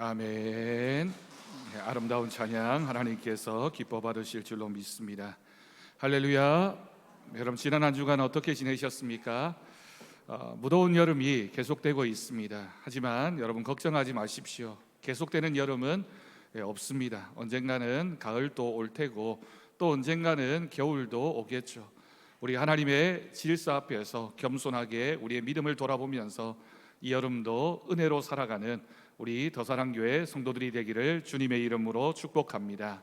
아멘. 아름다운 찬양 하나님께서 기뻐 받으실 줄로 믿습니다. 할렐루야. 여러분, 지난 한 주간 어떻게 지내셨습니까? 무더운 여름이 계속되고 있습니다. 하지만 여러분, 걱정하지 마십시오. 계속되는 여름은 없습니다. 언젠가는 가을도 올 테고 또 언젠가는 겨울도 오겠죠. 우리 하나님의 질서 앞에서 겸손하게 우리의 믿음을 돌아보면서 이 여름도 은혜로 살아가는 우리 더사랑교회 성도들이 되기를 주님의 이름으로 축복합니다.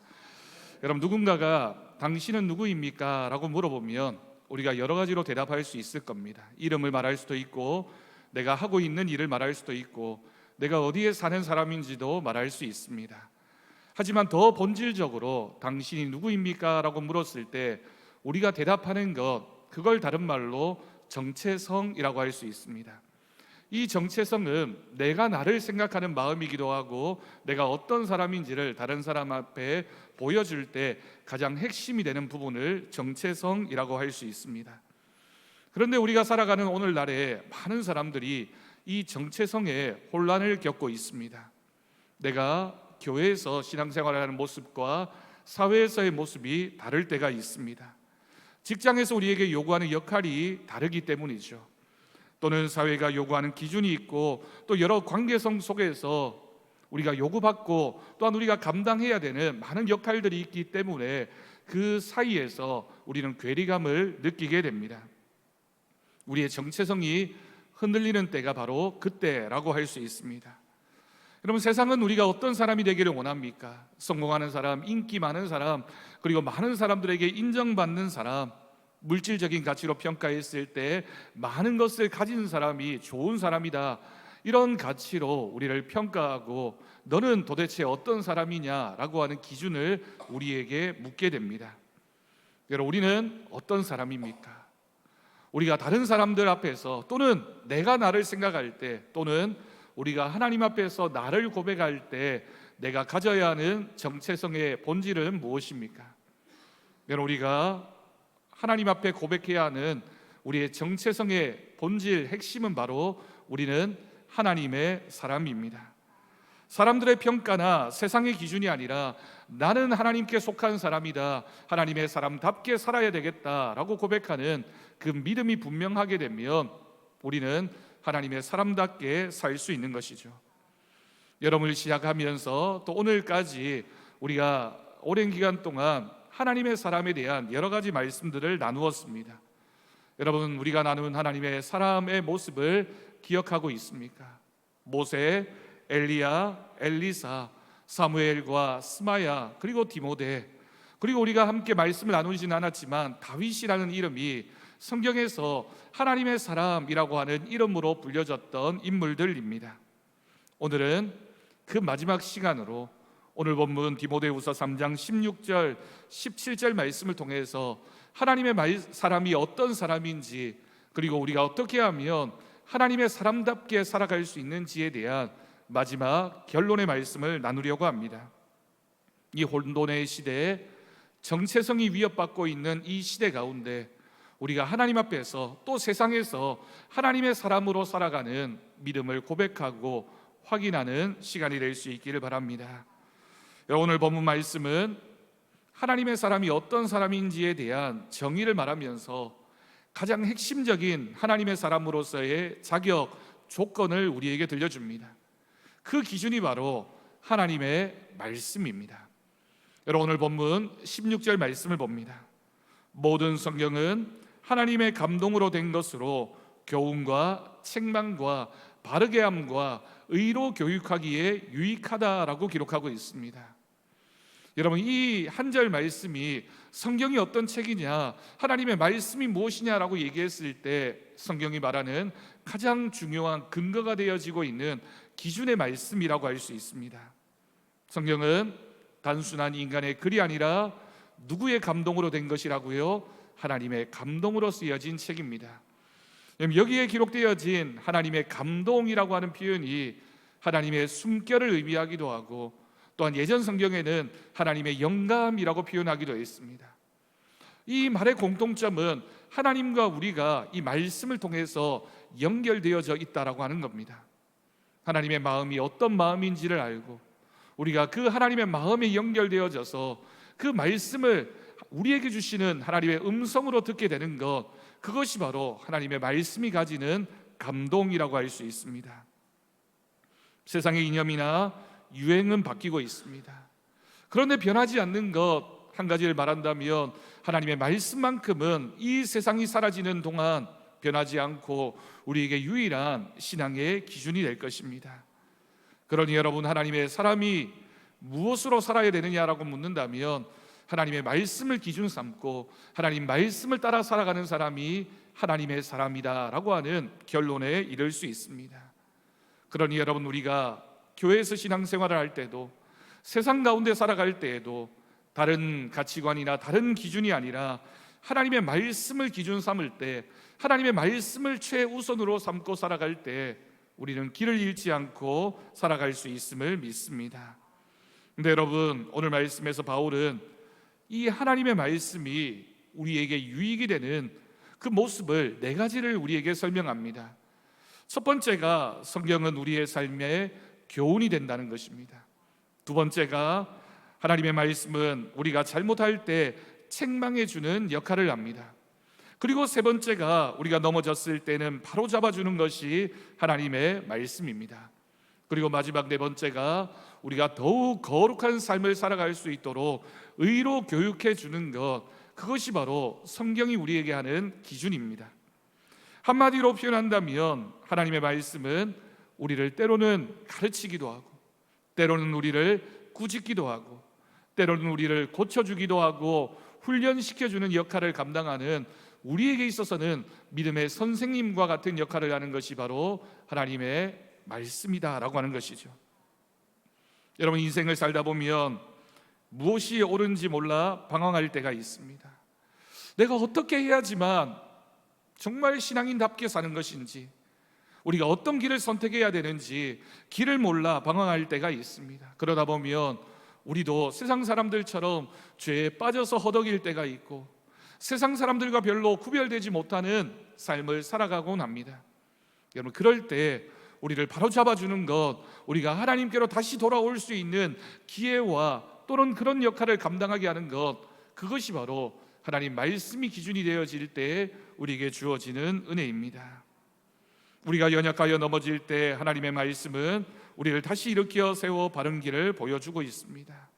여러분, 누군가가 당신은 누구입니까? 라고 물어보면 우리가 여러 가지로 대답할 수 있을 겁니다. 이름을 말할 수도 있고, 내가 하고 있는 일을 말할 수도 있고, 내가 어디에 사는 사람인지도 말할 수 있습니다. 하지만 더 본질적으로 당신이 누구입니까? 라고 물었을 때 우리가 대답하는 것, 그걸 다른 말로 정체성이라고 할 수 있습니다. 이 정체성은 내가 나를 생각하는 마음이기도 하고, 내가 어떤 사람인지를 다른 사람 앞에 보여줄 때 가장 핵심이 되는 부분을 정체성이라고 할 수 있습니다. 그런데 우리가 살아가는 오늘날에 많은 사람들이 이 정체성에 혼란을 겪고 있습니다. 내가 교회에서 신앙생활을 하는 모습과 사회에서의 모습이 다를 때가 있습니다. 직장에서 우리에게 요구하는 역할이 다르기 때문이죠. 또는 사회가 요구하는 기준이 있고, 또 여러 관계성 속에서 우리가 요구받고 또한 우리가 감당해야 되는 많은 역할들이 있기 때문에 그 사이에서 우리는 괴리감을 느끼게 됩니다. 우리의 정체성이 흔들리는 때가 바로 그때라고 할 수 있습니다. 여러분, 세상은 우리가 어떤 사람이 되기를 원합니까? 성공하는 사람, 인기 많은 사람, 그리고 많은 사람들에게 인정받는 사람, 물질적인 가치로 평가했을 때 많은 것을 가진 사람이 좋은 사람이다, 이런 가치로 우리를 평가하고 너는 도대체 어떤 사람이냐라고 하는 기준을 우리에게 묻게 됩니다. 여러분, 우리는 어떤 사람입니까? 우리가 다른 사람들 앞에서, 또는 내가 나를 생각할 때, 또는 우리가 하나님 앞에서 나를 고백할 때 내가 가져야 하는 정체성의 본질은 무엇입니까? 여러분, 우리가 하나님 앞에 고백해야 하는 우리의 정체성의 본질, 핵심은 바로 우리는 하나님의 사람입니다. 사람들의 평가나 세상의 기준이 아니라 나는 하나님께 속한 사람이다, 하나님의 사람답게 살아야 되겠다라고 고백하는 그 믿음이 분명하게 되면 우리는 하나님의 사람답게 살 수 있는 것이죠. 여름을 시작하면서 또 오늘까지 우리가 오랜 기간 동안 하나님의 사람에 대한 여러 가지 말씀들을 나누었습니다. 여러분, 우리가 나눈 하나님의 사람의 모습을 기억하고 있습니까? 모세, 엘리야, 엘리사, 사무엘과 스마야, 그리고 디모데, 그리고 우리가 함께 말씀을 나누진 않았지만 다윗이라는 이름이 성경에서 하나님의 사람이라고 하는 이름으로 불려졌던 인물들입니다. 오늘은 그 마지막 시간으로 오늘 본문 디모데후서 3장 16절 17절 말씀을 통해서 하나님의 사람이 어떤 사람인지, 그리고 우리가 어떻게 하면 하나님의 사람답게 살아갈 수 있는지에 대한 마지막 결론의 말씀을 나누려고 합니다. 이 혼돈의 시대에 정체성이 위협받고 있는 이 시대 가운데 우리가 하나님 앞에서 또 세상에서 하나님의 사람으로 살아가는 믿음을 고백하고 확인하는 시간이 될 수 있기를 바랍니다. 오늘 본문 말씀은 하나님의 사람이 어떤 사람인지에 대한 정의를 말하면서 가장 핵심적인 하나님의 사람으로서의 자격, 조건을 우리에게 들려줍니다. 그 기준이 바로 하나님의 말씀입니다. 여러분, 오늘 본문 16절 말씀을 봅니다. 모든 성경은 하나님의 감동으로 된 것으로 교훈과 책망과 바르게 함과 의로 교육하기에 유익하다라고 기록하고 있습니다. 여러분, 이 한 절 말씀이 성경이 어떤 책이냐, 하나님의 말씀이 무엇이냐라고 얘기했을 때 성경이 말하는 가장 중요한 근거가 되어지고 있는 기준의 말씀이라고 할 수 있습니다. 성경은 단순한 인간의 글이 아니라 누구의 감동으로 된 것이라고요? 하나님의 감동으로 쓰여진 책입니다. 여기에 기록되어진 하나님의 감동이라고 하는 표현이 하나님의 숨결을 의미하기도 하고, 또한 예전 성경에는 하나님의 영감이라고 표현하기도 했습니다. 이 말의 공통점은 하나님과 우리가 이 말씀을 통해서 연결되어져 있다라고 하는 겁니다. 하나님의 마음이 어떤 마음인지를 알고 우리가 그 하나님의 마음에 연결되어져서 그 말씀을 우리에게 주시는 하나님의 음성으로 듣게 되는 것, 그것이 바로 하나님의 말씀이 가지는 감동이라고 할 수 있습니다. 세상의 이념이나 유행은 바뀌고 있습니다. 그런데 변하지 않는 것 한 가지를 말한다면 하나님의 말씀만큼은 이 세상이 사라지는 동안 변하지 않고 우리에게 유일한 신앙의 기준이 될 것입니다. 그러니 여러분, 하나님의 사람이 무엇으로 살아야 되느냐라고 묻는다면 하나님의 말씀을 기준 삼고 하나님 말씀을 따라 살아가는 사람이 하나님의 사람이다라고 하는 결론에 이를 수 있습니다. 그러니 여러분, 우리가 교회에서 신앙생활을 할 때도 세상 가운데 살아갈 때에도 다른 가치관이나 다른 기준이 아니라 하나님의 말씀을 기준 삼을 때, 하나님의 말씀을 최우선으로 삼고 살아갈 때 우리는 길을 잃지 않고 살아갈 수 있음을 믿습니다. 근데 여러분, 오늘 말씀에서 바울은 이 하나님의 말씀이 우리에게 유익이 되는 그 모습을 네 가지를 우리에게 설명합니다. 첫 번째가 성경은 우리의 삶에 교훈이 된다는 것입니다. 두 번째가 하나님의 말씀은 우리가 잘못할 때 책망해 주는 역할을 합니다. 그리고 세 번째가 우리가 넘어졌을 때는 바로 잡아주는 것이 하나님의 말씀입니다. 그리고 마지막 네 번째가 우리가 더욱 거룩한 삶을 살아갈 수 있도록 의로 교육해 주는 것, 그것이 바로 성경이 우리에게 하는 기준입니다. 한마디로 표현한다면 하나님의 말씀은 우리를 때로는 가르치기도 하고, 때로는 우리를 꾸짖기도 하고, 때로는 우리를 고쳐주기도 하고 훈련시켜주는 역할을 감당하는, 우리에게 있어서는 믿음의 선생님과 같은 역할을 하는 것이 바로 하나님의 말씀이다라고 하는 것이죠. 여러분, 인생을 살다 보면 무엇이 옳은지 몰라 방황할 때가 있습니다. 내가 어떻게 해야지만 정말 신앙인답게 사는 것인지, 우리가 어떤 길을 선택해야 되는지 길을 몰라 방황할 때가 있습니다. 그러다 보면 우리도 세상 사람들처럼 죄에 빠져서 허덕일 때가 있고 세상 사람들과 별로 구별되지 못하는 삶을 살아가곤 합니다. 여러분, 그럴 때 우리를 바로 잡아주는 것, 우리가 하나님께로 다시 돌아올 수 있는 기회와 또는 그런 역할을 감당하게 하는 것, 그것이 바로 하나님 말씀이 기준이 되어질 때 우리에게 주어지는 은혜입니다. 우리가 연약하여 넘어질 때 하나님의 말씀은 우리를 다시 일으켜 세워 바른 길을 보여주고 있습니다.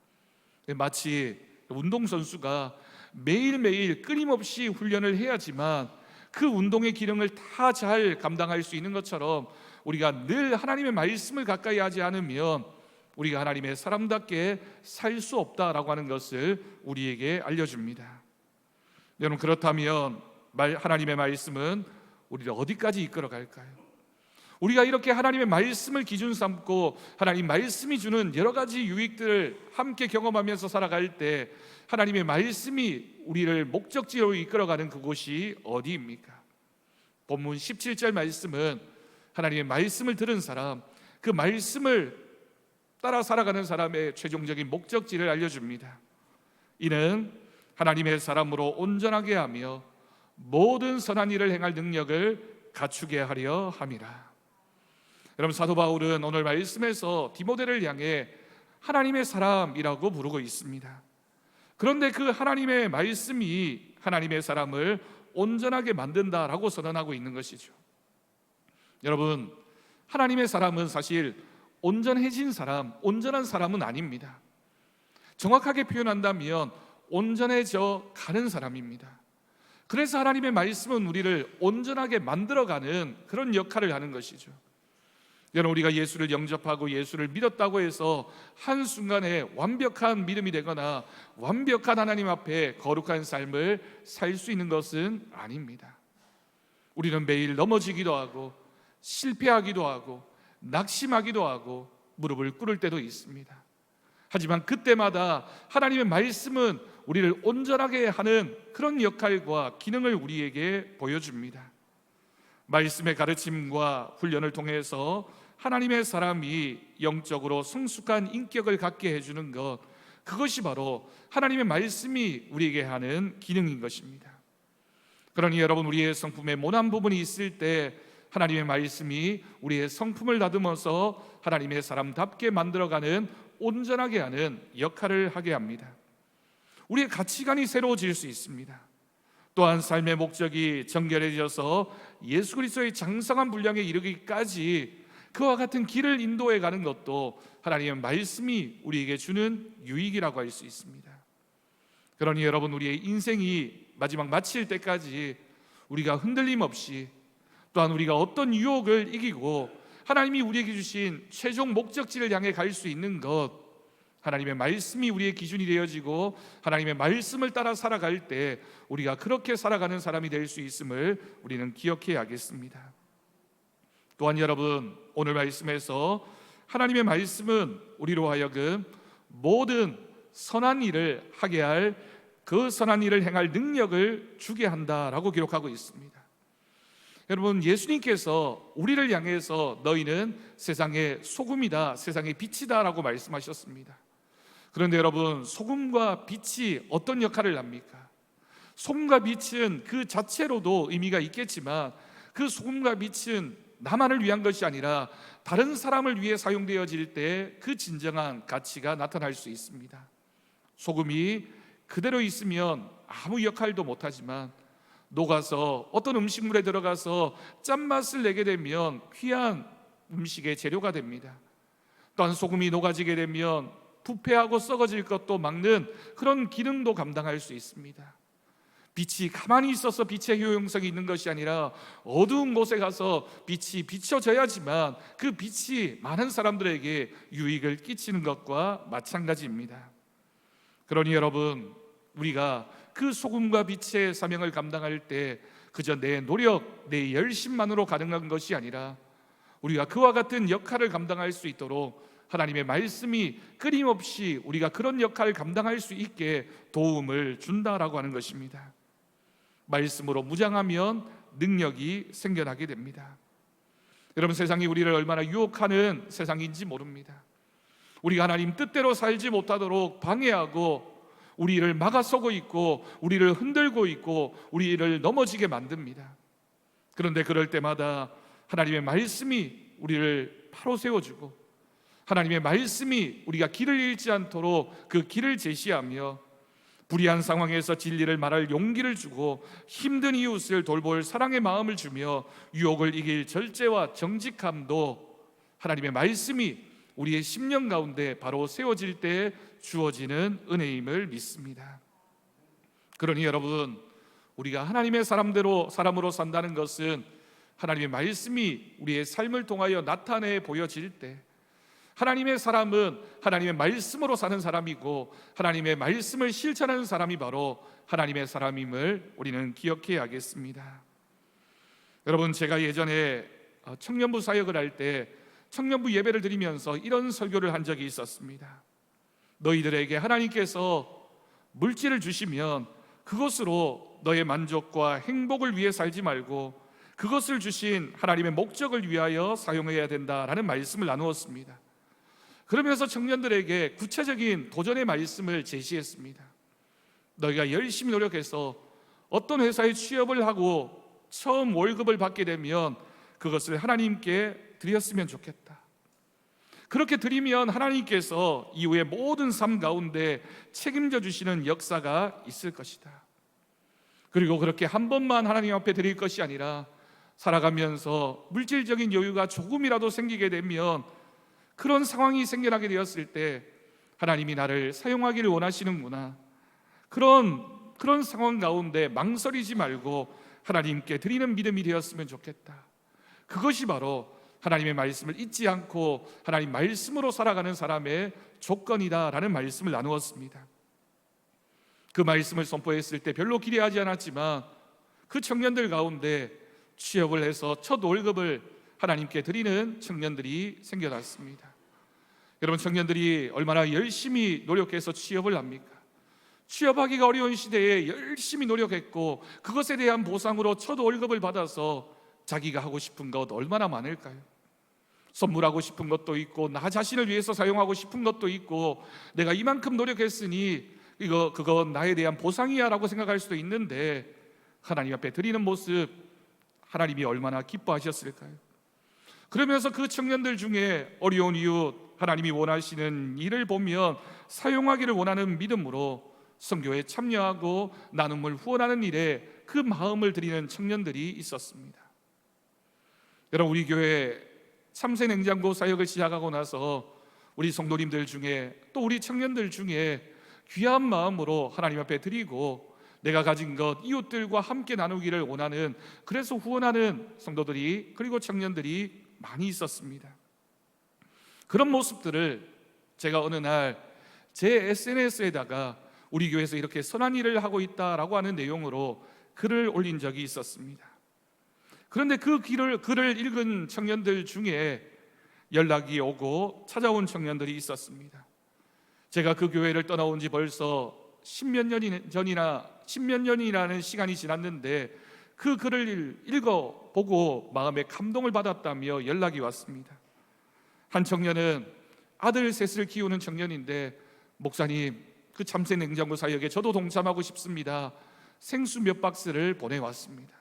마치 운동선수가 매일매일 끊임없이 훈련을 해야지만 그 운동의 기능을 다 잘 감당할 수 있는 것처럼, 우리가 늘 하나님의 말씀을 가까이 하지 않으면 우리가 하나님의 사람답게 살 수 없다라고 하는 것을 우리에게 알려줍니다. 여러분, 그렇다면 하나님의 말씀은 우리를 어디까지 이끌어 갈까요? 우리가 이렇게 하나님의 말씀을 기준 삼고 하나님 말씀이 주는 여러 가지 유익들을 함께 경험하면서 살아갈 때 하나님의 말씀이 우리를 목적지로 이끌어가는 그곳이 어디입니까? 본문 17절 말씀은 하나님의 말씀을 들은 사람, 그 말씀을 따라 살아가는 사람의 최종적인 목적지를 알려줍니다. 이는 하나님의 사람으로 온전하게 하며 모든 선한 일을 행할 능력을 갖추게 하려 함이라. 여러분, 사도 바울은 오늘 말씀에서 디모데를 향해 하나님의 사람이라고 부르고 있습니다. 그런데 그 하나님의 말씀이 하나님의 사람을 온전하게 만든다라고 선언하고 있는 것이죠. 여러분, 하나님의 사람은 사실 온전해진 사람, 온전한 사람은 아닙니다. 정확하게 표현한다면 온전해져 가는 사람입니다. 그래서 하나님의 말씀은 우리를 온전하게 만들어가는 그런 역할을 하는 것이죠. 여러분, 우리가 예수를 영접하고 예수를 믿었다고 해서 한순간에 완벽한 믿음이 되거나 완벽한 하나님 앞에 거룩한 삶을 살 수 있는 것은 아닙니다. 우리는 매일 넘어지기도 하고 실패하기도 하고 낙심하기도 하고 무릎을 꿇을 때도 있습니다. 하지만 그때마다 하나님의 말씀은 우리를 온전하게 하는 그런 역할과 기능을 우리에게 보여줍니다. 말씀의 가르침과 훈련을 통해서 하나님의 사람이 영적으로 성숙한 인격을 갖게 해주는 것, 그것이 바로 하나님의 말씀이 우리에게 하는 기능인 것입니다. 그러니 여러분, 우리의 성품에 모난 부분이 있을 때 하나님의 말씀이 우리의 성품을 다듬어서 하나님의 사람답게 만들어가는, 온전하게 하는 역할을 하게 합니다. 우리의 가치관이 새로워질 수 있습니다. 또한 삶의 목적이 정결해져서 예수 그리스도의 장성한 분량에 이르기까지 그와 같은 길을 인도해 가는 것도 하나님의 말씀이 우리에게 주는 유익이라고 할 수 있습니다. 그러니 여러분, 우리의 인생이 마지막 마칠 때까지 우리가 흔들림 없이, 또한 우리가 어떤 유혹을 이기고 하나님이 우리에게 주신 최종 목적지를 향해 갈 수 있는 것, 하나님의 말씀이 우리의 기준이 되어지고 하나님의 말씀을 따라 살아갈 때 우리가 그렇게 살아가는 사람이 될 수 있음을 우리는 기억해야겠습니다. 또한 여러분, 오늘 말씀에서 하나님의 말씀은 우리로 하여금 모든 선한 일을 하게 할, 그 선한 일을 행할 능력을 주게 한다라고 기록하고 있습니다. 여러분, 예수님께서 우리를 향해서 너희는 세상의 소금이다, 세상의 빛이다 라고 말씀하셨습니다. 그런데 여러분, 소금과 빛이 어떤 역할을 합니까? 소금과 빛은 그 자체로도 의미가 있겠지만 그 소금과 빛은 나만을 위한 것이 아니라 다른 사람을 위해 사용되어질 때 그 진정한 가치가 나타날 수 있습니다. 소금이 그대로 있으면 아무 역할도 못하지만 녹아서 어떤 음식물에 들어가서 짠맛을 내게 되면 귀한 음식의 재료가 됩니다. 또한 소금이 녹아지게 되면 부패하고 썩어질 것도 막는 그런 기능도 감당할 수 있습니다. 빛이 가만히 있어서 빛의 효용성이 있는 것이 아니라 어두운 곳에 가서 빛이 비춰져야지만 그 빛이 많은 사람들에게 유익을 끼치는 것과 마찬가지입니다. 그러니 여러분, 우리가 그 소금과 빛의 사명을 감당할 때 그저 내 노력, 내 열심만으로 가능한 것이 아니라 우리가 그와 같은 역할을 감당할 수 있도록 하나님의 말씀이 끊임없이 우리가 그런 역할을 감당할 수 있게 도움을 준다라고 하는 것입니다. 말씀으로 무장하면 능력이 생겨나게 됩니다. 여러분, 세상이 우리를 얼마나 유혹하는 세상인지 모릅니다. 우리가 하나님 뜻대로 살지 못하도록 방해하고 우리를 막아서고 있고 우리를 흔들고 있고 우리를 넘어지게 만듭니다. 그런데 그럴 때마다 하나님의 말씀이 우리를 바로 세워주고 하나님의 말씀이 우리가 길을 잃지 않도록 그 길을 제시하며 불의한 상황에서 진리를 말할 용기를 주고 힘든 이웃을 돌볼 사랑의 마음을 주며 유혹을 이길 절제와 정직함도 하나님의 말씀이 우리의 심령 가운데 바로 세워질 때 주어지는 은혜임을 믿습니다. 그러니 여러분, 우리가 하나님의 사람으로 산다는 것은 하나님의 말씀이 우리의 삶을 통하여 나타내 보여질 때, 하나님의 사람은 하나님의 말씀으로 사는 사람이고 하나님의 말씀을 실천하는 사람이 바로 하나님의 사람임을 우리는 기억해야겠습니다. 여러분, 제가 예전에 청년부 사역을 할 때 청년부 예배를 드리면서 이런 설교를 한 적이 있었습니다. 너희들에게 하나님께서 물질을 주시면 그것으로 너의 만족과 행복을 위해 살지 말고 그것을 주신 하나님의 목적을 위하여 사용해야 된다라는 말씀을 나누었습니다. 그러면서 청년들에게 구체적인 도전의 말씀을 제시했습니다. 너희가 열심히 노력해서 어떤 회사에 취업을 하고 처음 월급을 받게 되면 그것을 하나님께 드렸으면 좋겠다. 그렇게 드리면 하나님께서 이후의 모든 삶 가운데 책임져 주시는 역사가 있을 것이다. 그리고 그렇게 한 번만 하나님 앞에 드릴 것이 아니라 살아가면서 물질적인 여유가 조금이라도 생기게 되면 그런 상황이 생겨나게 되었을 때 하나님이 나를 사용하기를 원하시는구나, 그런 상황 가운데 망설이지 말고 하나님께 드리는 믿음이 되었으면 좋겠다. 그것이 바로 하나님의 말씀을 잊지 않고 하나님 말씀으로 살아가는 사람의 조건이다라는 말씀을 나누었습니다. 그 말씀을 선포했을 때 별로 기대하지 않았지만 그 청년들 가운데 취업을 해서 첫 월급을 하나님께 드리는 청년들이 생겨났습니다. 여러분, 청년들이 얼마나 열심히 노력해서 취업을 합니까? 취업하기가 어려운 시대에 열심히 노력했고 그것에 대한 보상으로 첫 월급을 받아서 자기가 하고 싶은 것 얼마나 많을까요? 선물하고 싶은 것도 있고 나 자신을 위해서 사용하고 싶은 것도 있고 내가 이만큼 노력했으니 그건 나에 대한 보상이야 라고 생각할 수도 있는데 하나님 앞에 드리는 모습 하나님이 얼마나 기뻐하셨을까요? 그러면서 그 청년들 중에 어려운 이웃, 하나님이 원하시는 일을 보면 사용하기를 원하는 믿음으로 선교에 참여하고 나눔을 후원하는 일에 그 마음을 들이는 청년들이 있었습니다. 여러분, 우리 교회 참새 냉장고 사역을 시작하고 나서 우리 성도님들 중에 또 우리 청년들 중에 귀한 마음으로 하나님 앞에 드리고 내가 가진 것 이웃들과 함께 나누기를 원하는, 그래서 후원하는 성도들이 그리고 청년들이 많이 있었습니다. 그런 모습들을 제가 어느 날 제 SNS에다가 우리 교회에서 이렇게 선한 일을 하고 있다라고 하는 내용으로 글을 올린 적이 있었습니다. 그런데 그 글을 읽은 청년들 중에 연락이 오고 찾아온 청년들이 있었습니다. 제가 그 교회를 떠나온 지 벌써 10몇 년이라는 시간이 지났는데 그 글을 읽어보고 마음에 감동을 받았다며 연락이 왔습니다. 한 청년은 아들 셋을 키우는 청년인데, 목사님, 그 참새 냉장고 사역에 저도 동참하고 싶습니다. 생수 몇 박스를 보내왔습니다.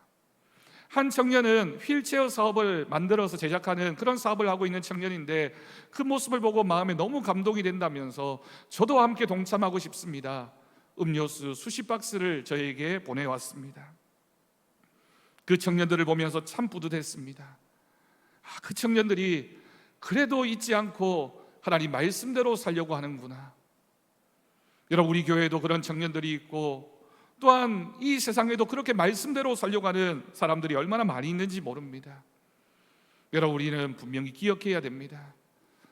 한 청년은 휠체어 사업을 만들어서 제작하는 그런 사업을 하고 있는 청년인데 그 모습을 보고 마음에 너무 감동이 된다면서 저도 함께 동참하고 싶습니다. 음료수 수십 박스를 저에게 보내왔습니다. 그 청년들을 보면서 참 뿌듯했습니다. 그 청년들이 그래도 잊지 않고 하나님 말씀대로 살려고 하는구나. 여러분, 우리 교회에도 그런 청년들이 있고 또한 이 세상에도 그렇게 말씀대로 살려고 하는 사람들이 얼마나 많이 있는지 모릅니다. 여러분, 우리는 분명히 기억해야 됩니다.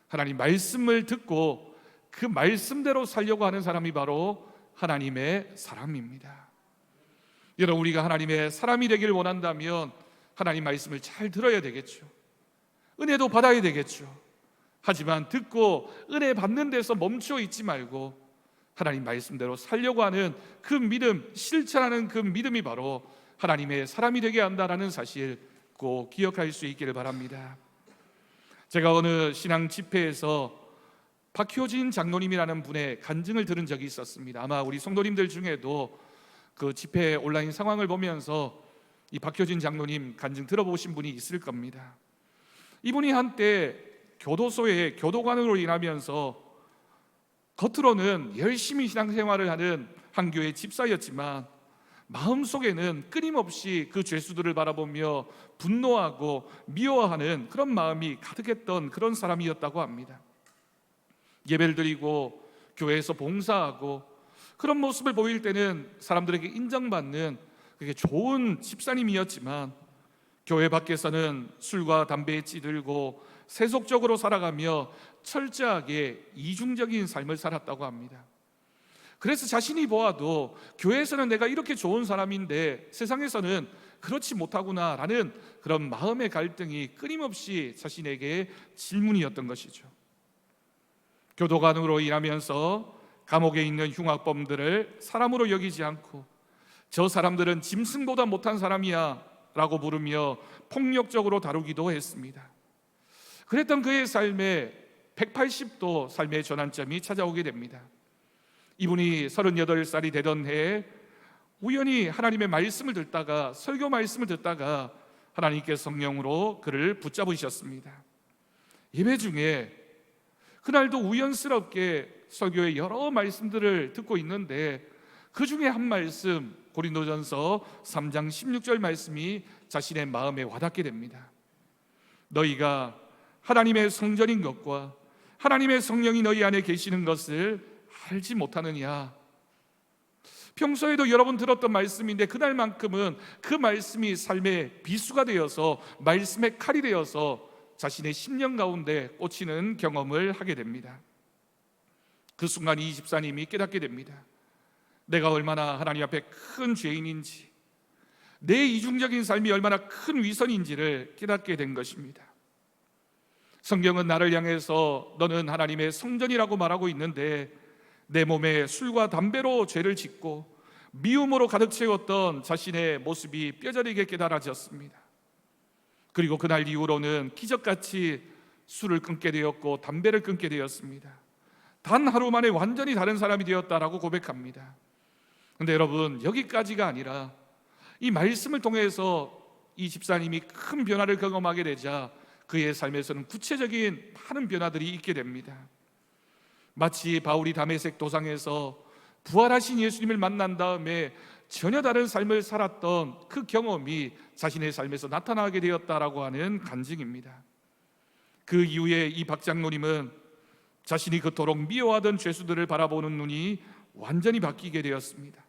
하나님 말씀을 듣고 그 말씀대로 살려고 하는 사람이 바로 하나님의 사람입니다. 여러분, 우리가 하나님의 사람이 되기를 원한다면 하나님 말씀을 잘 들어야 되겠죠. 은혜도 받아야 되겠죠. 하지만 듣고 은혜 받는 데서 멈춰 있지 말고 하나님 말씀대로 살려고 하는 그 믿음, 실천하는 그 믿음이 바로 하나님의 사람이 되게 한다는 사실 꼭 기억할 수 있기를 바랍니다. 제가 어느 신앙 집회에서 박효진 장로님이라는 분의 간증을 들은 적이 있었습니다. 아마 우리 성도님들 중에도 그 집회 온라인 상황을 보면서 이 박효진 장로님 간증 들어보신 분이 있을 겁니다. 이분이 한때 교도소의 교도관으로 일하면서 겉으로는 열심히 신앙생활을 하는 한 교회 집사였지만 마음속에는 끊임없이 그 죄수들을 바라보며 분노하고 미워하는 그런 마음이 가득했던 그런 사람이었다고 합니다. 예배를 드리고 교회에서 봉사하고 그런 모습을 보일 때는 사람들에게 인정받는 그게 좋은 집사님이었지만 교회 밖에서는 술과 담배에 찌들고 세속적으로 살아가며 철저하게 이중적인 삶을 살았다고 합니다. 그래서 자신이 보아도 교회에서는 내가 이렇게 좋은 사람인데 세상에서는 그렇지 못하구나라는 그런 마음의 갈등이 끊임없이 자신에게 질문이었던 것이죠. 교도관으로 일하면서 감옥에 있는 흉악범들을 사람으로 여기지 않고 저 사람들은 짐승보다 못한 사람이야 라고 부르며 폭력적으로 다루기도 했습니다. 그랬던 그의 삶에 180도 삶의 전환점이 찾아오게 됩니다. 이분이 38살이 되던 해에 우연히 하나님의 말씀을 듣다가, 설교 말씀을 듣다가 하나님께서 성령으로 그를 붙잡으셨습니다. 예배 중에 그날도 우연스럽게 설교의 여러 말씀들을 듣고 있는데 그 중에 한 말씀, 고린도전서 3장 16절 말씀이 자신의 마음에 와닿게 됩니다. 너희가 하나님의 성전인 것과 하나님의 성령이 너희 안에 계시는 것을 알지 못하느냐. 평소에도 여러 번 들었던 말씀인데 그날만큼은 그 말씀이 삶의 비수가 되어서 말씀의 칼이 되어서 자신의 심령 가운데 꽂히는 경험을 하게 됩니다. 그 순간 이 집사님이 깨닫게 됩니다. 내가 얼마나 하나님 앞에 큰 죄인인지, 내 이중적인 삶이 얼마나 큰 위선인지를 깨닫게 된 것입니다. 성경은 나를 향해서 너는 하나님의 성전이라고 말하고 있는데 내 몸에 술과 담배로 죄를 짓고 미움으로 가득 채웠던 자신의 모습이 뼈저리게 깨달아졌습니다. 그리고 그날 이후로는 기적같이 술을 끊게 되었고 담배를 끊게 되었습니다. 단 하루 만에 완전히 다른 사람이 되었다라고 고백합니다. 그런데 여러분, 여기까지가 아니라 이 말씀을 통해서 이 집사님이 큰 변화를 경험하게 되자 그의 삶에서는 구체적인 많은 변화들이 있게 됩니다. 마치 바울이 다메섹 도상에서 부활하신 예수님을 만난 다음에 전혀 다른 삶을 살았던 그 경험이 자신의 삶에서 나타나게 되었다라고 하는 간증입니다. 그 이후에 이 박장로님은 자신이 그토록 미워하던 죄수들을 바라보는 눈이 완전히 바뀌게 되었습니다.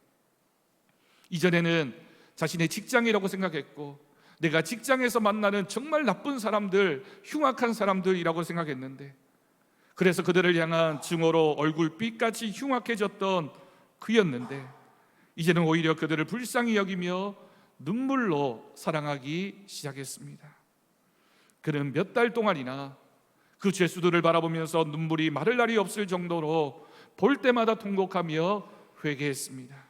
이전에는 자신의 직장이라고 생각했고, 내가 직장에서 만나는 정말 나쁜 사람들, 흉악한 사람들이라고 생각했는데, 그래서 그들을 향한 증오로 얼굴빛같이 흉악해졌던 그였는데, 이제는 오히려 그들을 불쌍히 여기며 눈물로 사랑하기 시작했습니다. 그는 몇 달 동안이나 그 죄수들을 바라보면서 눈물이 마를 날이 없을 정도로 볼 때마다 통곡하며 회개했습니다.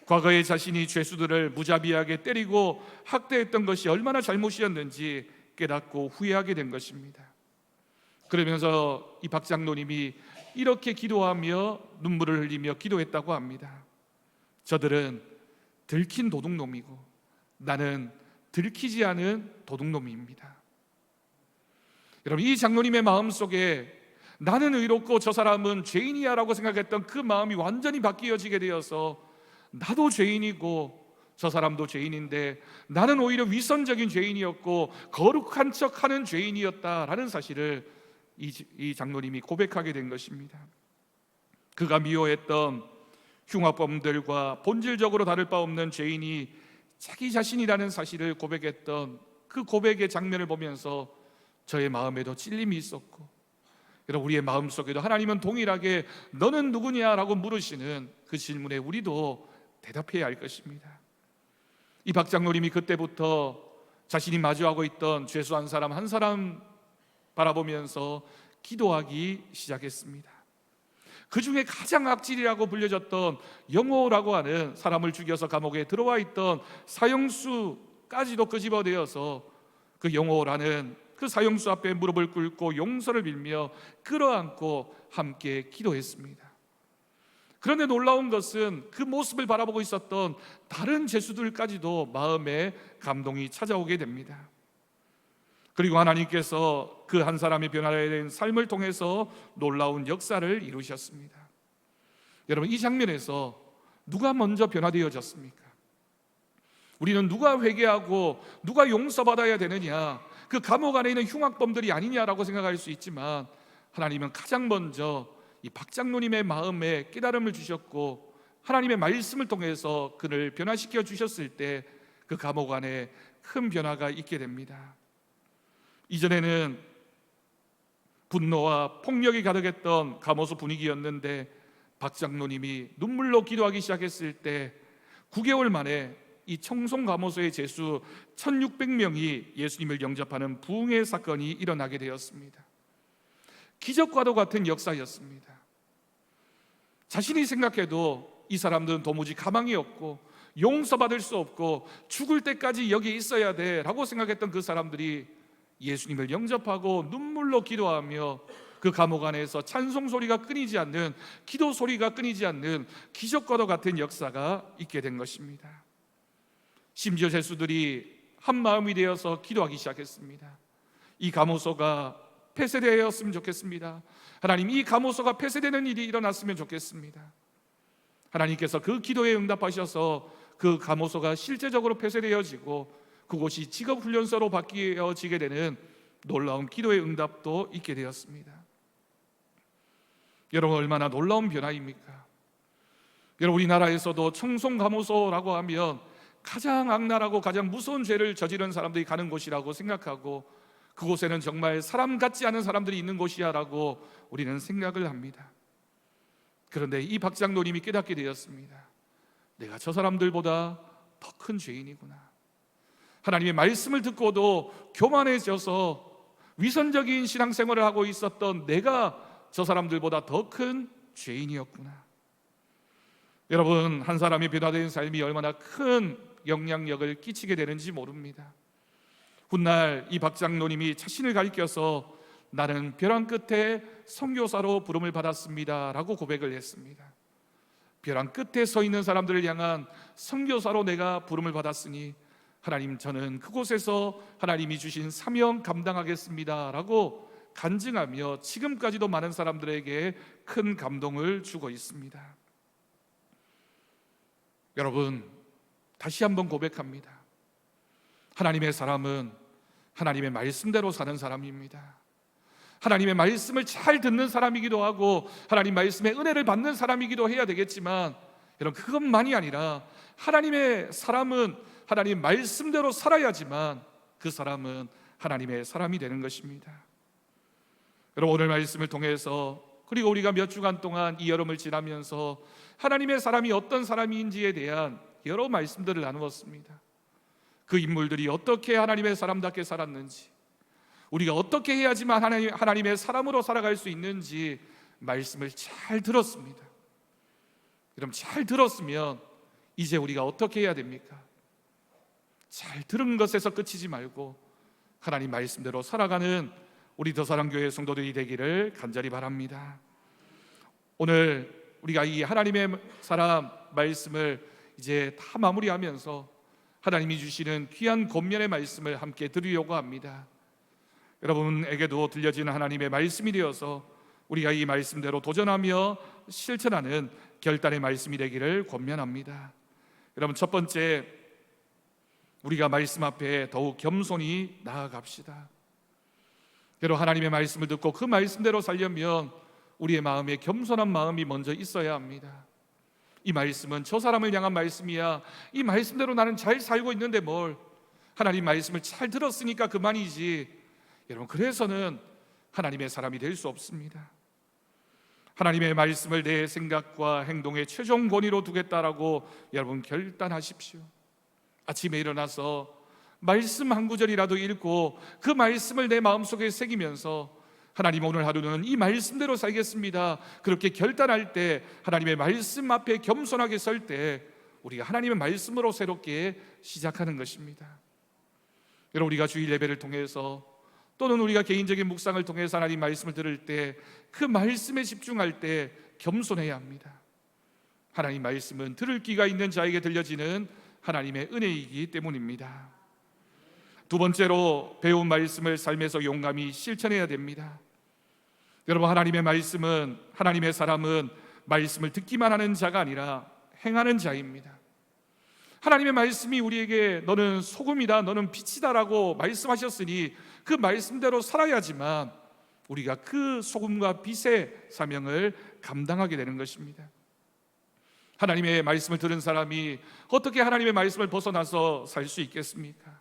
과거에 자신이 죄수들을 무자비하게 때리고 학대했던 것이 얼마나 잘못이었는지 깨닫고 후회하게 된 것입니다. 그러면서 이 박장로님이 이렇게 기도하며 눈물을 흘리며 기도했다고 합니다. 저들은 들킨 도둑놈이고 나는 들키지 않은 도둑놈입니다. 여러분, 이 장로님의 마음속에 나는 의롭고 저 사람은 죄인이야 라고 생각했던 그 마음이 완전히 바뀌어지게 되어서 나도 죄인이고 저 사람도 죄인인데 나는 오히려 위선적인 죄인이었고 거룩한 척하는 죄인이었다라는 사실을 이 장로님이 고백하게 된 것입니다. 그가 미워했던 흉악범들과 본질적으로 다를 바 없는 죄인이 자기 자신이라는 사실을 고백했던 그 고백의 장면을 보면서 저의 마음에도 찔림이 있었고, 여러분, 우리의 마음속에도 하나님은 동일하게 너는 누구냐라고 물으시는 그 질문에 우리도 대답해야 할 것입니다. 이 박장로님이 그때부터 자신이 마주하고 있던 죄수 한 사람 바라보면서 기도하기 시작했습니다. 그 중에 가장 악질이라고 불려졌던 영호라고 하는 사람을 죽여서 감옥에 들어와 있던 사형수까지도 끄집어내어서 그 영호라는 그 사형수 앞에 무릎을 꿇고 용서를 빌며 끌어안고 함께 기도했습니다. 그런데 놀라운 것은 그 모습을 바라보고 있었던 다른 죄수들까지도 마음에 감동이 찾아오게 됩니다. 그리고 하나님께서 그 한 사람의 변화된 삶을 통해서 놀라운 역사를 이루셨습니다. 여러분, 이 장면에서 누가 먼저 변화되어졌습니까? 우리는 누가 회개하고 누가 용서받아야 되느냐, 그 감옥 안에 있는 흉악범들이 아니냐라고 생각할 수 있지만, 하나님은 가장 먼저 이 박장로님의 마음에 깨달음을 주셨고 하나님의 말씀을 통해서 그를 변화시켜 주셨을 때 그 감옥 안에 큰 변화가 있게 됩니다. 이전에는 분노와 폭력이 가득했던 감옥 분위기였는데 박장로님이 눈물로 기도하기 시작했을 때 9개월 만에 이 청송 감옥소의 죄수 1600명이 예수님을 영접하는 부흥의 사건이 일어나게 되었습니다. 기적과도 같은 역사였습니다. 자신이 생각해도 이 사람들은 도무지 가망이 없고 용서받을 수 없고 죽을 때까지 여기 있어야 돼 라고 생각했던 그 사람들이 예수님을 영접하고 눈물로 기도하며 그 감옥 안에서 찬송 소리가 끊이지 않는, 기도 소리가 끊이지 않는 기적과도 같은 역사가 있게 된 것입니다. 심지어 죄수들이 한 마음이 되어서 기도하기 시작했습니다. 이 감옥소가 폐쇄되었으면 좋겠습니다. 하나님, 이 감옥소가 폐쇄되는 일이 일어났으면 좋겠습니다. 하나님께서 그 기도에 응답하셔서 그 감옥소가 실제적으로 폐쇄되어지고 그곳이 직업훈련소로 바뀌어지게 되는 놀라운 기도의 응답도 있게 되었습니다. 여러분, 얼마나 놀라운 변화입니까? 여러분, 우리나라에서도 청송감옥소라고 하면 가장 악랄하고 가장 무서운 죄를 저지른 사람들이 가는 곳이라고 생각하고, 그곳에는 정말 사람 같지 않은 사람들이 있는 곳이야 라고 우리는 생각을 합니다. 그런데 이 박장로님이 깨닫게 되었습니다. 내가 저 사람들보다 더 큰 죄인이구나. 하나님의 말씀을 듣고도 교만해져서 위선적인 신앙생활을 하고 있었던 내가 저 사람들보다 더 큰 죄인이었구나. 여러분, 한 사람이 변화된 삶이 얼마나 큰 영향력을 끼치게 되는지 모릅니다. 훗날 이 박장로님이 자신을 가리켜서 나는 벼랑 끝에 선교사로 부름을 받았습니다 라고 고백을 했습니다. 벼랑 끝에 서 있는 사람들을 향한 선교사로 내가 부름을 받았으니 하나님, 저는 그곳에서 하나님이 주신 사명 감당하겠습니다 라고 간증하며 지금까지도 많은 사람들에게 큰 감동을 주고 있습니다. 여러분, 다시 한번 고백합니다. 하나님의 사람은 하나님의 말씀대로 사는 사람입니다. 하나님의 말씀을 잘 듣는 사람이기도 하고 하나님 말씀의 은혜를 받는 사람이기도 해야 되겠지만, 여러분, 그것만이 아니라 하나님의 사람은 하나님 말씀대로 살아야지만 그 사람은 하나님의 사람이 되는 것입니다. 여러분, 오늘 말씀을 통해서, 그리고 우리가 몇 주간 동안 이 여름을 지나면서 하나님의 사람이 어떤 사람인지에 대한 여러 말씀들을 나누었습니다. 그 인물들이 어떻게 하나님의 사람답게 살았는지, 우리가 어떻게 해야지만 하나님의 사람으로 살아갈 수 있는지 말씀을 잘 들었습니다. 그럼 잘 들었으면 이제 우리가 어떻게 해야 됩니까? 잘 들은 것에서 끝이지 말고 하나님 말씀대로 살아가는 우리 더사랑교회 성도들이 되기를 간절히 바랍니다. 오늘 우리가 이 하나님의 사람 말씀을 이제 다 마무리하면서 하나님이 주시는 귀한 권면의 말씀을 함께 드리려고 합니다. 여러분에게도 들려지는 하나님의 말씀이 되어서 우리가 이 말씀대로 도전하며 실천하는 결단의 말씀이 되기를 권면합니다. 여러분, 첫 번째, 우리가 말씀 앞에 더욱 겸손히 나아갑시다. 여러분, 하나님의 말씀을 듣고 그 말씀대로 살려면 우리의 마음에 겸손한 마음이 먼저 있어야 합니다. 이 말씀은 저 사람을 향한 말씀이야, 이 말씀대로 나는 잘 살고 있는데 뭘, 하나님 말씀을 잘 들었으니까 그만이지. 여러분, 그래서는 하나님의 사람이 될 수 없습니다. 하나님의 말씀을 내 생각과 행동의 최종 권위로 두겠다라고 여러분 결단하십시오. 아침에 일어나서 말씀 한 구절이라도 읽고 그 말씀을 내 마음속에 새기면서 하나님, 오늘 하루는 이 말씀대로 살겠습니다, 그렇게 결단할 때, 하나님의 말씀 앞에 겸손하게 설 때 우리가 하나님의 말씀으로 새롭게 시작하는 것입니다. 여러분, 우리가 주일 예배를 통해서 또는 우리가 개인적인 묵상을 통해서 하나님 말씀을 들을 때 그 말씀에 집중할 때 겸손해야 합니다. 하나님 말씀은 들을 귀가 있는 자에게 들려지는 하나님의 은혜이기 때문입니다. 두 번째로, 배운 말씀을 삶에서 용감히 실천해야 됩니다. 여러분, 하나님의 말씀은, 하나님의 사람은 말씀을 듣기만 하는 자가 아니라 행하는 자입니다. 하나님의 말씀이 우리에게 너는 소금이다, 너는 빛이다 라고 말씀하셨으니 그 말씀대로 살아야지만 우리가 그 소금과 빛의 사명을 감당하게 되는 것입니다. 하나님의 말씀을 들은 사람이 어떻게 하나님의 말씀을 벗어나서 살 수 있겠습니까?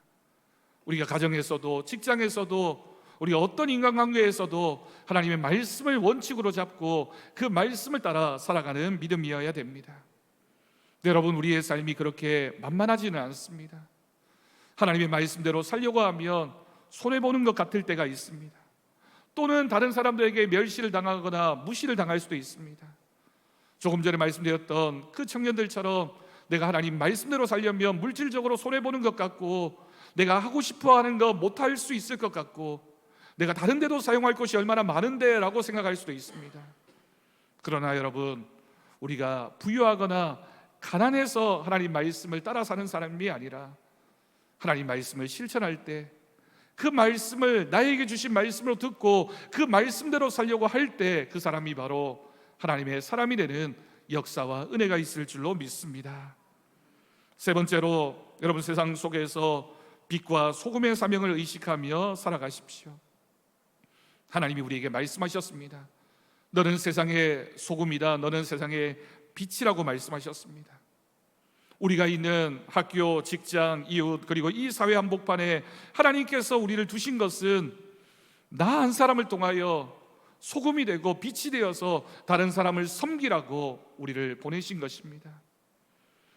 우리가 가정에서도 직장에서도 우리가 어떤 인간관계에서도 하나님의 말씀을 원칙으로 잡고 그 말씀을 따라 살아가는 믿음이어야 됩니다. 여러분, 우리의 삶이 그렇게 만만하지는 않습니다. 하나님의 말씀대로 살려고 하면 손해보는 것 같을 때가 있습니다. 또는 다른 사람들에게 멸시를 당하거나 무시를 당할 수도 있습니다. 조금 전에 말씀드렸던 그 청년들처럼 내가 하나님 말씀대로 살려면 물질적으로 손해보는 것 같고, 내가 하고 싶어하는 거 못할 수 있을 것 같고, 내가 다른 데도 사용할 것이 얼마나 많은데 라고 생각할 수도 있습니다. 그러나 여러분, 우리가 부유하거나 가난해서 하나님 말씀을 따라 사는 사람이 아니라 하나님 말씀을 실천할 때, 그 말씀을 나에게 주신 말씀으로 듣고 그 말씀대로 살려고 할 때 그 사람이 바로 하나님의 사람이 되는 역사와 은혜가 있을 줄로 믿습니다. 세 번째로, 여러분, 세상 속에서 빛과 소금의 사명을 의식하며 살아가십시오. 하나님이 우리에게 말씀하셨습니다. 너는 세상의 소금이다, 너는 세상의 빛이라고 말씀하셨습니다. 우리가 있는 학교, 직장, 이웃, 그리고 이 사회 한복판에 하나님께서 우리를 두신 것은 나 한 사람을 통하여 소금이 되고 빛이 되어서 다른 사람을 섬기라고 우리를 보내신 것입니다.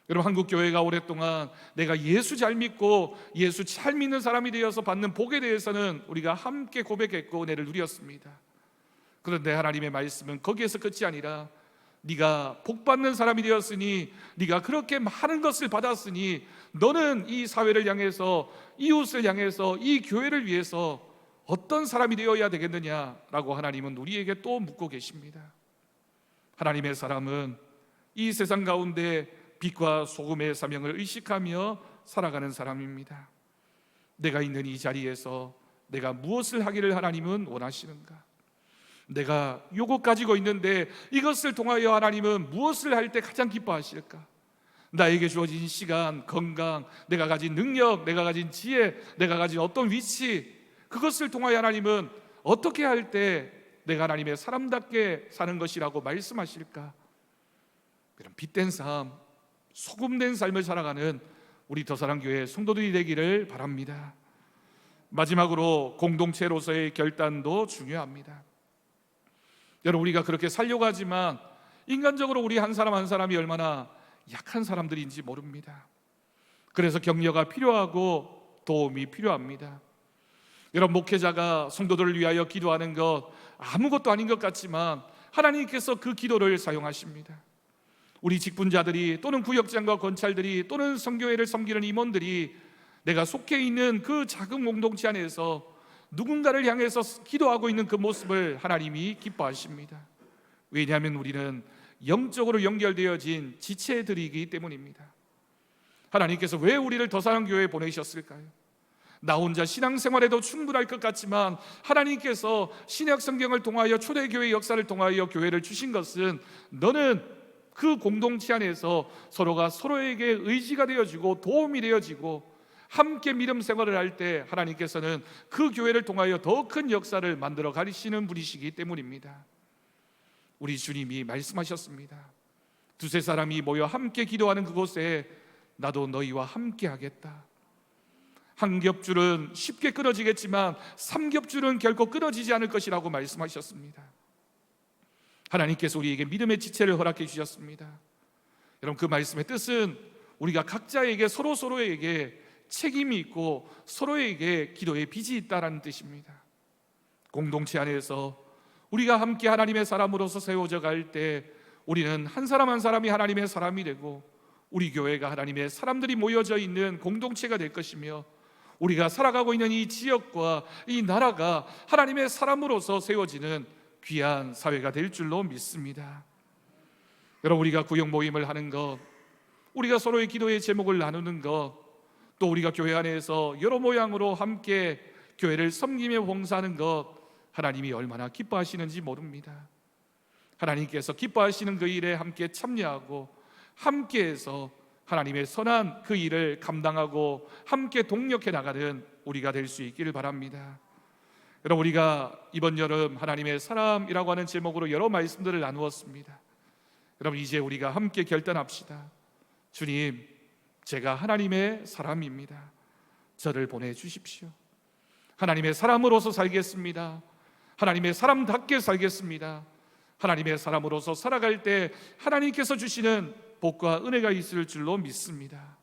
여러분, 한국교회가 오랫동안 내가 예수 잘 믿고 예수 잘 믿는 사람이 되어서 받는 복에 대해서는 우리가 함께 고백했고 은혜를 누렸습니다. 그런데 하나님의 말씀은 거기에서 끝이 아니라 네가 복받는 사람이 되었으니, 네가 그렇게 많은 것을 받았으니 너는 이 사회를 향해서, 이웃을 향해서, 이 교회를 위해서 어떤 사람이 되어야 되겠느냐라고 하나님은 우리에게 또 묻고 계십니다. 하나님의 사람은 이 세상 가운데 빛과 소금의 사명을 의식하며 살아가는 사람입니다. 내가 있는 이 자리에서 내가 무엇을 하기를 하나님은 원하시는가? 내가 요것 가지고 있는데 이것을 통하여 하나님은 무엇을 할 때 가장 기뻐하실까? 나에게 주어진 시간, 건강, 내가 가진 능력, 내가 가진 지혜, 내가 가진 어떤 위치, 그것을 통하여 하나님은 어떻게 할 때 내가 하나님의 사람답게 사는 것이라고 말씀하실까? 그런 빛된 삶, 소금된 삶을 살아가는 우리 더사랑교회 성도들이 되기를 바랍니다. 마지막으로 공동체로서의 결단도 중요합니다. 여러분, 우리가 그렇게 살려고 하지만 인간적으로 우리 한 사람 한 사람이 얼마나 약한 사람들인지 모릅니다. 그래서 격려가 필요하고 도움이 필요합니다. 여러분, 목회자가 성도들을 위하여 기도하는 것 아무것도 아닌 것 같지만 하나님께서 그 기도를 사용하십니다. 우리 직분자들이 또는 구역장과 권찰들이 또는 성교회를 섬기는 임원들이 내가 속해 있는 그 작은 공동체 안에서 누군가를 향해서 기도하고 있는 그 모습을 하나님이 기뻐하십니다. 왜냐하면 우리는 영적으로 연결되어진 지체들이기 때문입니다. 하나님께서 왜 우리를 더사랑교회에 보내셨을까요? 나 혼자 신앙생활에도 충분할 것 같지만 하나님께서 신약 성경을 통하여 초대교회 역사를 통하여 교회를 주신 것은 너는 그 공동체 안에서 서로가 서로에게 의지가 되어지고 도움이 되어지고 함께 믿음 생활을 할 때 하나님께서는 그 교회를 통하여 더 큰 역사를 만들어 가시는 분이시기 때문입니다. 우리 주님이 말씀하셨습니다. 두세 사람이 모여 함께 기도하는 그곳에 나도 너희와 함께 하겠다. 한 겹줄은 쉽게 끊어지겠지만 3겹줄은 결코 끊어지지 않을 것이라고 말씀하셨습니다. 하나님께서 우리에게 믿음의 지체를 허락해 주셨습니다. 여러분, 그 말씀의 뜻은 우리가 각자에게 서로에게 책임이 있고 서로에게 기도의 빚이 있다는 뜻입니다. 공동체 안에서 우리가 함께 하나님의 사람으로서 세워져 갈 때 우리는 한 사람 한 사람이 하나님의 사람이 되고 우리 교회가 하나님의 사람들이 모여져 있는 공동체가 될 것이며 우리가 살아가고 있는 이 지역과 이 나라가 하나님의 사람으로서 세워지는 귀한 사회가 될 줄로 믿습니다. 여러분, 우리가 구역 모임을 하는 것, 우리가 서로의 기도의 제목을 나누는 것, 또 우리가 교회 안에서 여러 모양으로 함께 교회를 섬기며 봉사하는 것, 하나님이 얼마나 기뻐하시는지 모릅니다. 하나님께서 기뻐하시는 그 일에 함께 참여하고 함께해서 하나님의 선한 그 일을 감당하고 함께 동력해 나가는 우리가 될 수 있기를 바랍니다. 여러분, 우리가 이번 여름 하나님의 사람이라고 하는 제목으로 여러 말씀들을 나누었습니다. 여러분, 이제 우리가 함께 결단합시다. 주님, 제가 하나님의 사람입니다. 저를 보내주십시오. 하나님의 사람으로서 살겠습니다. 하나님의 사람답게 살겠습니다. 하나님의 사람으로서 살아갈 때 하나님께서 주시는 복과 은혜가 있을 줄로 믿습니다.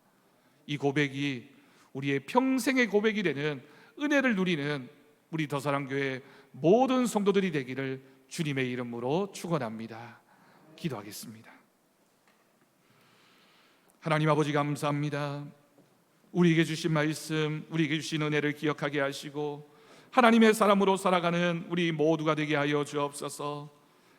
이 고백이 우리의 평생의 고백이 되는 은혜를 누리는 우리 더사랑교회 모든 성도들이 되기를 주님의 이름으로 축원합니다. 기도하겠습니다. 하나님 아버지, 감사합니다. 우리에게 주신 말씀, 우리에게 주신 은혜를 기억하게 하시고 하나님의 사람으로 살아가는 우리 모두가 되게 하여 주옵소서.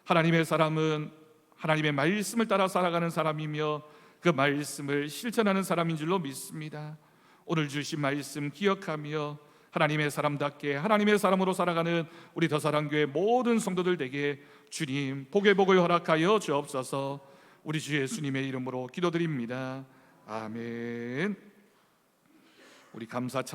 하나님의 사람은 하나님의 말씀을 따라 살아가는 사람이며 그 말씀을 실천하는 사람인 줄로 믿습니다. 오늘 주신 말씀 기억하며 하나님의 사람답게 하나님의 사람으로 살아가는 우리 더사랑교회 모든 성도들 되게 주님 복의 복을 허락하여 주옵소서. 우리 주 예수님의 이름으로 기도드립니다. 아멘. 우리 감사 찬